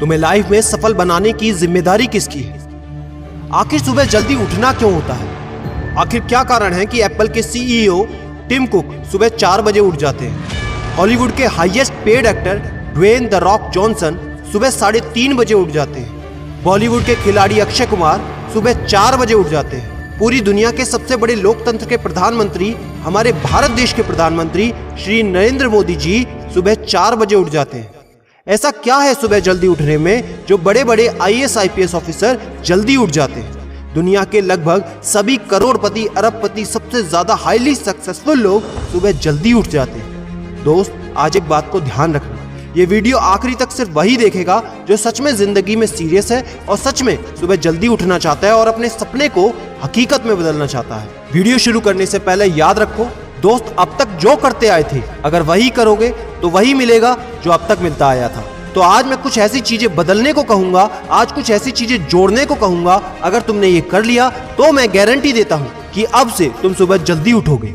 तुम्हें लाइफ में सफल बनाने की जिम्मेदारी किसकी है? आखिर सुबह जल्दी उठना क्यों होता है? आखिर क्या कारण है कि एप्पल के सीईओ टिम कुक सुबह 4 बजे उठ जाते हैं? हॉलीवुड के highest paid actor Dwayne the Rock Johnson सुबह 3:30 बजे उठ जाते हैं। बॉलीवुड के खिलाड़ी अक्षय कुमार सुबह 4 बजे उठ जाते हैं। पूरी दुनिया के सबसे बड़े लोकतंत्र के प्रधानमंत्री, हमारे भारत देश के प्रधानमंत्री श्री नरेंद्र मोदी जी सुबह 4 बजे उठ जाते हैं। ऐसा क्या है सुबह जल्दी उठने में जो बड़े बड़े आईएएस आईपीएस ऑफिसर जल्दी उठ जाते हैं? दुनिया के लगभग सभी करोड़पति, अरबपति, सबसे ज्यादा हाईली सक्सेसफुल लोग सुबह जल्दी उठ जाते हैं। दोस्त, आज एक बात को ध्यान रखना, ये वीडियो आखिरी तक सिर्फ वही देखेगा जो सच में जिंदगी में सीरियस है और सच में सुबह जल्दी उठना चाहता है और अपने सपने को हकीकत में बदलना चाहता है। वीडियो शुरू करने से पहले याद रखो दोस्त, अब तक जो करते आए थे अगर वही करोगे तो वही मिलेगा जो अब तक मिलता आया था। तो आज मैं कुछ ऐसी चीजें बदलने को कहूंगा, आज कुछ ऐसी चीजें जोड़ने को कहूंगा। अगर तुमने ये कर लिया तो मैं गारंटी देता हूं कि अब से तुम सुबह जल्दी उठोगे।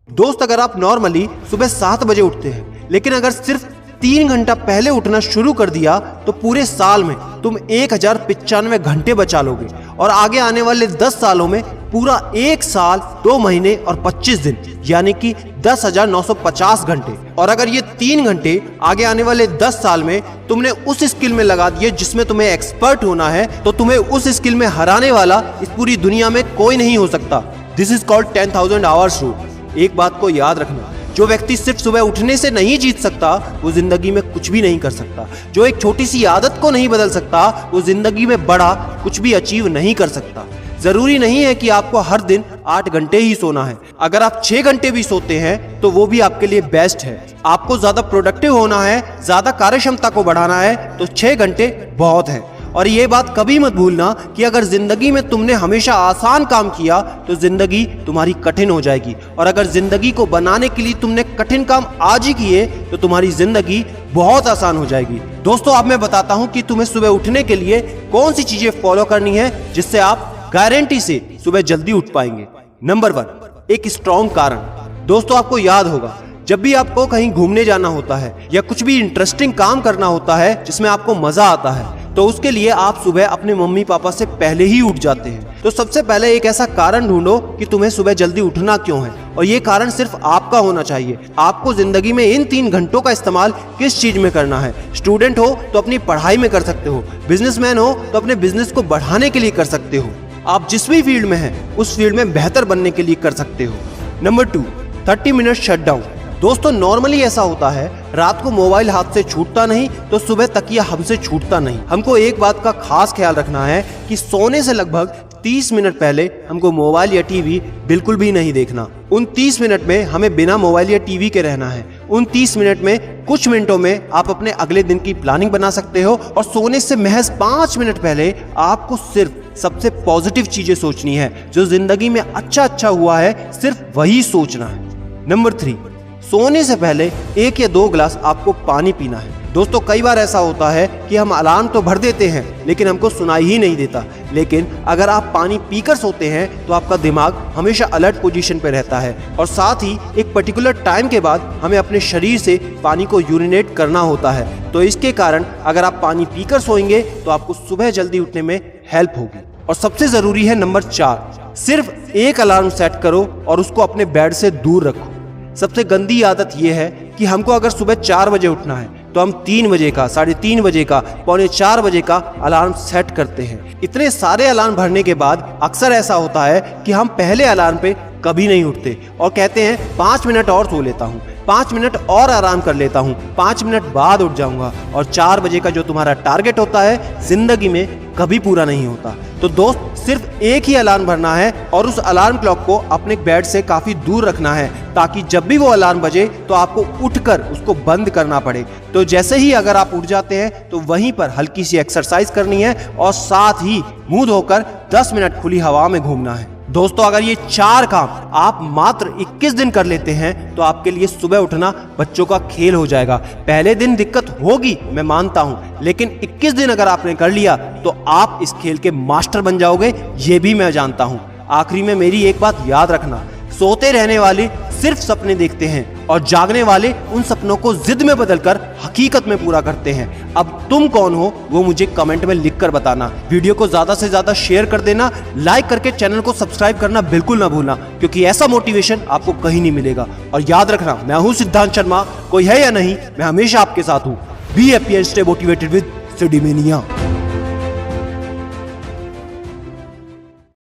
दोस्त, अगर आप नॉर्मली सुबह 7 बजे उठते हैं, लेकिन अगर सिर्फ 3 घंटा पहले उठना शुरू कर दिया तो पूरे साल में तुम 1095 घंटे बचा लोगे और आगे आने वाले 10 सालों में पूरा 1 साल 2 महीने और 25 दिन यानी कि 10,950 घंटे। और अगर ये 3 घंटे आगे आने वाले 10 साल में तुमने उस स्किल में लगा दिए जिसमें तुम्हें एक्सपर्ट होना है, तो तुम्हें उस स्किल में हराने वाला इस पूरी दुनिया में कोई नहीं हो सकता। This is called 10,000 hours rule. एक बात को याद रखना, जो व्यक्ति सिर्फ सुबह उठने से नहीं जीत सकता वो जिंदगी में कुछ भी नहीं कर सकता। जो एक छोटी सी आदत को नहीं बदल सकता वो जिंदगी में बड़ा कुछ भी अचीव नहीं कर सकता। जरूरी नहीं है कि आपको हर दिन 8 घंटे ही सोना है। अगर आप 6 घंटे भी सोते हैं तो वो भी आपके लिए बेस्ट है। आपको ज्यादा प्रोडक्टिव होना है, ज्यादा कार्यक्षमता को बढ़ाना है तो 6 घंटे बहुत है। और ये बात कभी मत भूलना कि अगर जिंदगी में तुमने हमेशा आसान काम किया तो जिंदगी तुम्हारी कठिन हो जाएगी, और अगर जिंदगी को बनाने के लिए तुमने कठिन काम आज ही किए तो तुम्हारी जिंदगी बहुत आसान हो जाएगी। दोस्तों, अब मैं बताता हूं कि तुम्हें सुबह उठने के लिए कौन सी चीजें फॉलो करनी है जिससे आप गारंटी से सुबह जल्दी उठ पाएंगे। नंबर 1, एक स्ट्रॉन्ग कारण। दोस्तों, आपको याद होगा जब भी आपको कहीं घूमने जाना होता है या कुछ भी इंटरेस्टिंग काम करना होता है जिसमें आपको मजा आता है, तो उसके लिए आप सुबह अपने मम्मी पापा से पहले ही उठ जाते हैं। तो सबसे पहले एक ऐसा कारण ढूंढो कि तुम्हें सुबह जल्दी उठना क्यों है, और ये कारण सिर्फ आपका होना चाहिए। आपको जिंदगी में इन 3 घंटों का इस्तेमाल किस चीज में करना है। स्टूडेंट हो तो अपनी पढ़ाई में कर सकते हो, बिजनेसमैन हो तो अपने बिजनेस को बढ़ाने के लिए कर सकते हो, आप जिस भी फील्ड में हैं उस फील्ड में बेहतर बनने के लिए कर सकते हो। Number 2, 30 minute shutdown. दोस्तों, नॉर्मली ऐसा होता है, रात को मोबाइल हाथ से छूटता नहीं तो सुबह तकिया हमसे छूटता नहीं। हमको एक बात का खास ख्याल रखना है कि सोने से लगभग 30 मिनट पहले हमको मोबाइल या टीवी बिल्कुल भी नहीं देखना। उन 30 मिनट में हमें बिना मोबाइल या टीवी के रहना है। उन 30 मिनट में कुछ मिनटों में आप अपने अगले दिन की प्लानिंग बना सकते हो, और सोने से महज 5 मिनट पहले आपको सिर्फ सबसे पॉजिटिव चीजें सोचनी है। जो जिंदगी में अच्छा हुआ है सिर्फ वही सोचना है। नंबर 3, सोने से पहले 1 या 2 गिलास आपको पानी पीना है। दोस्तों, कई बार ऐसा होता है कि हम अलार्म तो भर देते हैं लेकिन हमको सुनाई ही नहीं देता। लेकिन अगर आप पानी पीकर सोते हैं तो आपका दिमाग हमेशा अलर्ट पोजीशन पे रहता है, और साथ ही एक पर्टिकुलर टाइम के बाद हमें अपने शरीर से पानी को यूरिनेट करना होता है। तो इसके कारण अगर आप पानी पीकर सोएंगे तो आपको सुबह जल्दी उठने में हेल्प होगी। और सबसे जरूरी है नंबर 4, सिर्फ एक अलार्म सेट करो और उसको अपने बेड से दूर रखो। सबसे गंदी आदत यह है कि हमको अगर सुबह 4 बजे उठना है तो हम 3 बजे का, 3:30 बजे का, 3:45 बजे का अलार्म सेट करते हैं। इतने सारे अलार्म भरने के बाद अक्सर ऐसा होता है कि हम पहले अलार्म पे कभी नहीं उठते और कहते हैं 5 मिनट और सो लेता हूँ, 5 मिनट और आराम कर लेता हूँ, 5 मिनट बाद उठ जाऊंगा, और 4 बजे का जो तुम्हारा टारगेट होता है जिंदगी में कभी पूरा नहीं होता। तो दोस्त, सिर्फ एक ही अलार्म भरना है और उस अलार्म क्लॉक को अपने बेड से काफी दूर रखना है, ताकि जब भी वो अलार्म बजे तो आपको उठकर उसको बंद करना पड़े। तो जैसे ही अगर आप उठ जाते हैं तो वहीं पर हल्की सी एक्सरसाइज करनी है और साथ ही मुंह धोकर 10 मिनट खुली हवा में घूमना है। दोस्तों, अगर ये 4 काम आप मात्र 21 दिन कर लेते हैं तो आपके लिए सुबह उठना बच्चों का खेल हो जाएगा। पहले दिन दिक्कत होगी, मैं मानता हूं, लेकिन 21 दिन अगर आपने कर लिया तो आप इस खेल के मास्टर बन जाओगे, ये भी मैं जानता हूं। आखिरी में मेरी एक बात याद रखना, सोते रहने वाले सिर्फ सपने देखते हैं और जागने वाले उन सपनों को जिद में बदलकर हकीकत में पूरा करते हैं। अब तुम कौन हो वो मुझे कमेंट में लिखकर बताना। वीडियो को ज्यादा से ज्यादा शेयर कर देना, लाइक करके चैनल को सब्सक्राइब करना बिल्कुल ना भूलना, क्योंकि ऐसा मोटिवेशन आपको कहीं नहीं मिलेगा। और याद रखना, मैं हूं सिद्धांत शर्मा, कोई है या नहीं, मैं हमेशा आपके साथ हूं। Be happy and stay motivated with सिडीमेनिया।